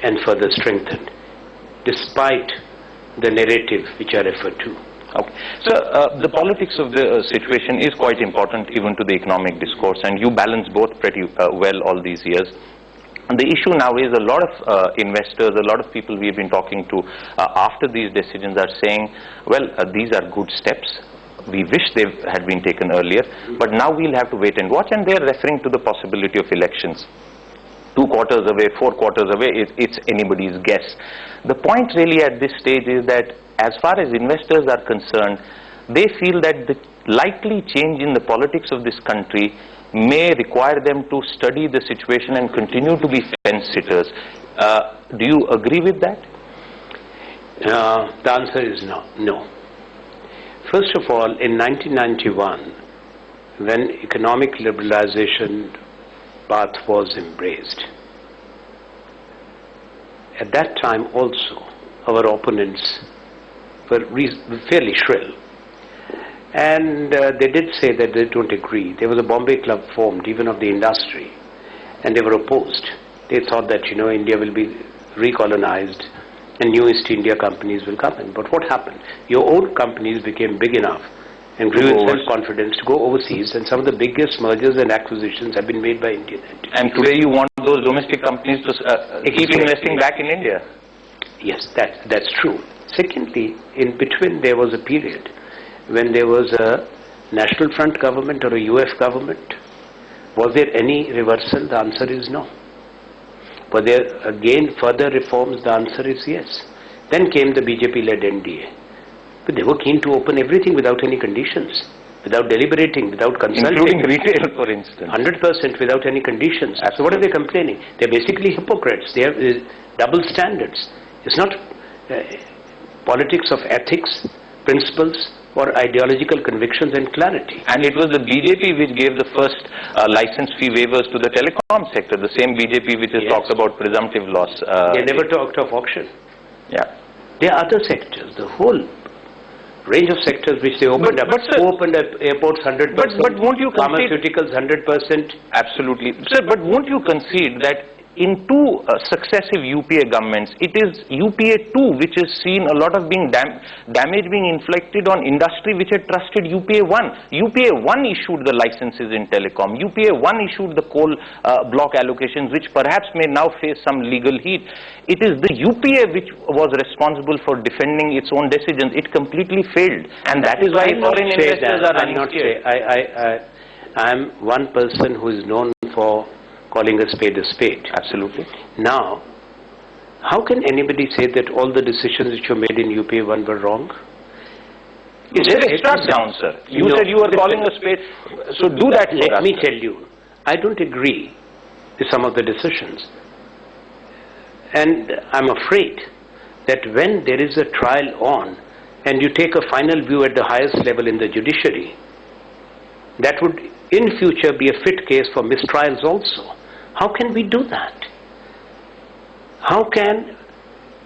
and further strengthened, despite the narrative which I referred to. Okay. So the politics of the situation is quite important even to the economic discourse, and you balance both pretty well all these years. The issue now is a lot of investors, a lot of people we've been talking to after these decisions are saying, well, these are good steps. We wish they had been taken earlier, but now we'll have to wait and watch, and they're referring to the possibility of elections. 2 quarters away, 4 quarters away, it's anybody's guess. The point really at this stage is that as far as investors are concerned, they feel that the likely change in the politics of this country may require them to study the situation and continue to be fence-sitters. Do you agree with that? The answer is no. No. First of all, in 1991, when economic liberalization path was embraced, at that time also our opponents were fairly shrill, and they did say that they don't agree. There was a Bombay Club formed, even of the industry, and they were opposed. They thought that, you know, India will be recolonized and new East India companies will come in. But what happened? Your own companies became big enough and grew in self-confidence to go overseas, and some of the biggest mergers and acquisitions have been made by Indian entities. And today you want those domestic companies to keep investing back in India? Yes, that's true. Secondly, in between there was a period when there was a National Front government or a UF government. Was there any reversal? The answer is no. Were there again further reforms? The answer is yes. Then came the BJP-led NDA. But they were keen to open everything without any conditions, without deliberating, without consulting. Including retail, for instance. 100% without any conditions. Absolutely. So what are they complaining? They're basically hypocrites. They have double standards. It's not politics of ethics, principles, or ideological convictions and clarity. And it was the BJP which gave the first license fee waivers to the telecom sector, the same BJP which has talked about presumptive loss. They never talked of auction. Yeah. There are other sectors, the whole range of sectors which they opened up. Who opened up airports 100%, but won't you concede, pharmaceuticals 100%? Absolutely. Sir, but won't you concede that in 2 successive UPA governments, it is UPA 2 which has seen a lot of damage being inflicted on industry which had trusted UPA 1. UPA 1 issued the licenses in telecom. UPA 1 issued the coal block allocations, which perhaps may now face some legal heat. It is the UPA which was responsible for defending its own decisions. It completely failed. And that is why foreign investors are running scared. I am one person who is known for calling a spade a spade. Absolutely. Now, how can anybody say that all the decisions which were made in UPA 1 were wrong? It's struck down, sir. You said you were calling a spade, so do that. Let me tell you, I don't agree with some of the decisions. And I'm afraid that when there is a trial on and you take a final view at the highest level in the judiciary, that would in future be a fit case for mistrials also. How can we do that? How can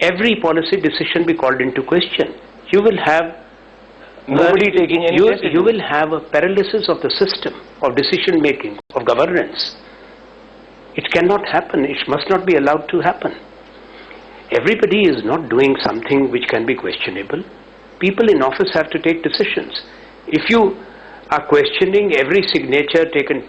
every policy decision be called into question? You will have nobody taking any decision. You will have a paralysis of the system, of decision making, of governance. It cannot happen. It must not be allowed to happen. Everybody is not doing something which can be questionable. People in office have to take decisions. If you are questioning every signature taken,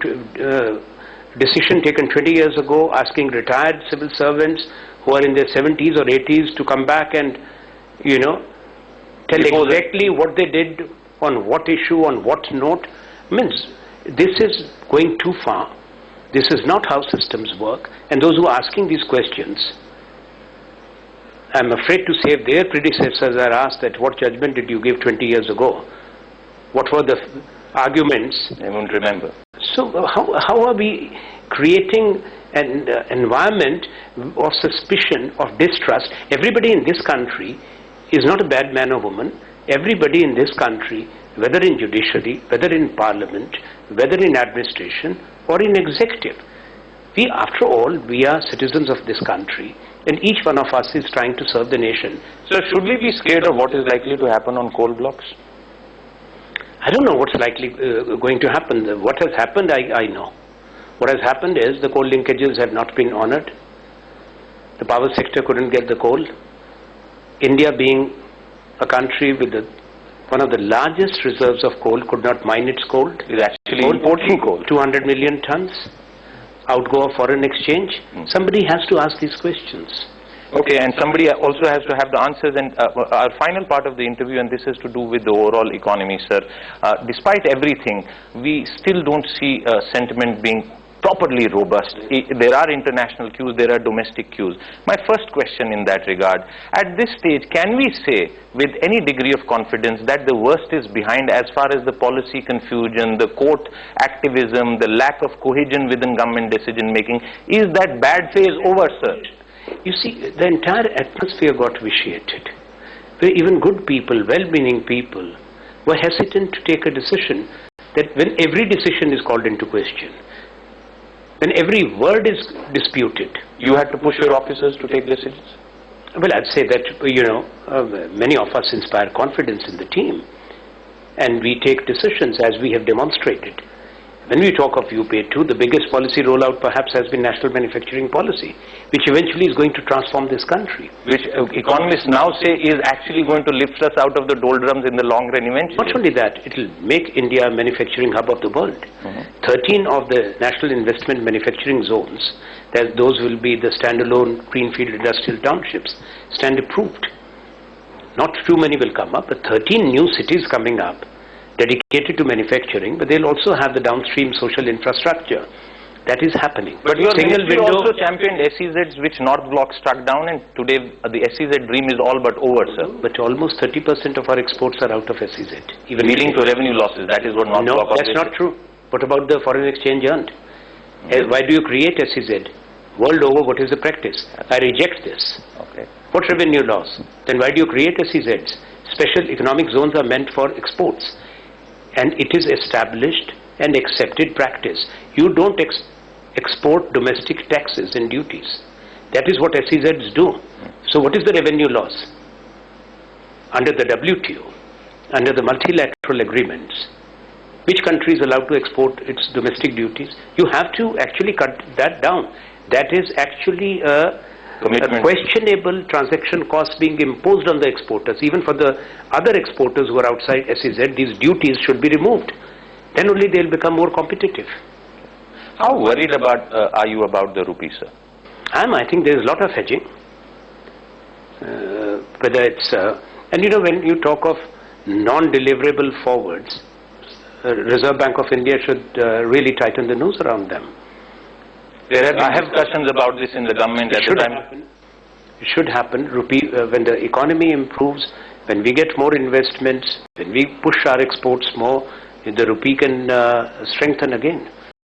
decision taken 20 years ago, asking retired civil servants who are in their 70s or 80s to come back and, you know, tell exactly what they did on what issue, on what note, means this is going too far. This is not how systems work. And those who are asking these questions, I'm afraid to say if their predecessors are asked that what judgment did you give 20 years ago, what were the arguments? I won't remember. So how are we creating an environment of suspicion, of distrust? Everybody in this country is not a bad man or woman. Everybody in this country, whether in judiciary, whether in parliament, whether in administration or in executive, we, after all, we are citizens of this country, and each one of us is trying to serve the nation. So should we be scared of what is likely to happen on coal blocks? I don't know what's likely going to happen. What has happened, I know. What has happened is the coal linkages have not been honored. The The power sector couldn't get the coal. India, being a country with one of the largest reserves of coal, could not mine its coal. Is actually importing coal. 200 million tons. Outgo of foreign exchange. Somebody has to ask these questions. Okay, and somebody also has to have the answers. And our final part of the interview, and this is to do with the overall economy, sir. Despite everything, we still don't see sentiment being properly robust. There are international cues, there are domestic cues. My first question in that regard, at this stage, can we say with any degree of confidence that the worst is behind as far as the policy confusion, the court activism, the lack of cohesion within government decision making? Is that bad phase over, sir? You see, the entire atmosphere got vitiated, where even good people, well-meaning people, were hesitant to take a decision, that when every decision is called into question, when every word is disputed. You had to push your officers to take decisions? Well, I'd say that, many of us inspire confidence in the team, and we take decisions as we have demonstrated. When we talk of UPA2, the biggest policy rollout perhaps has been national manufacturing policy, which eventually is going to transform this country. Which economists now say is actually going to lift us out of the doldrums in the long run eventually. Not only that, it will make India a manufacturing hub of the world. 13 of the national investment manufacturing zones, those will be the standalone greenfield industrial townships, stand approved. Not too many will come up, but 13 new cities coming up, dedicated to manufacturing, but they'll also have the downstream social infrastructure. That is happening. But your ministry also championed SEZs which North Bloc struck down, and today the SEZ dream is all but over, sir. But almost 30% of our exports are out of SEZ. Even leading to revenue losses. That is what North Bloc... No, that's not true. What about the foreign exchange earned? Why do you create SEZ? World over, what is the practice? I reject this. Okay. What revenue loss? Then why do you create SEZs? Special economic zones are meant for exports. And it is established and accepted practice. You don't export domestic taxes and duties. That is what SEZs do. So what is the revenue loss? Under the WTO, under the multilateral agreements, which country is allowed to export its domestic duties? You have to actually cut that down. That is actually a questionable transaction cost being imposed on the exporters. Even for the other exporters who are outside SEZ, these duties should be removed. Then only they will become more competitive. How worried are you about the rupee, sir? I think there is a lot of hedging. Whether it's and when you talk of non-deliverable forwards, Reserve Bank of India should really tighten the noose around them. I have questions about this in the government at the time. It should happen. Rupee, when the economy improves, when we get more investments, when we push our exports more, the rupee can strengthen again.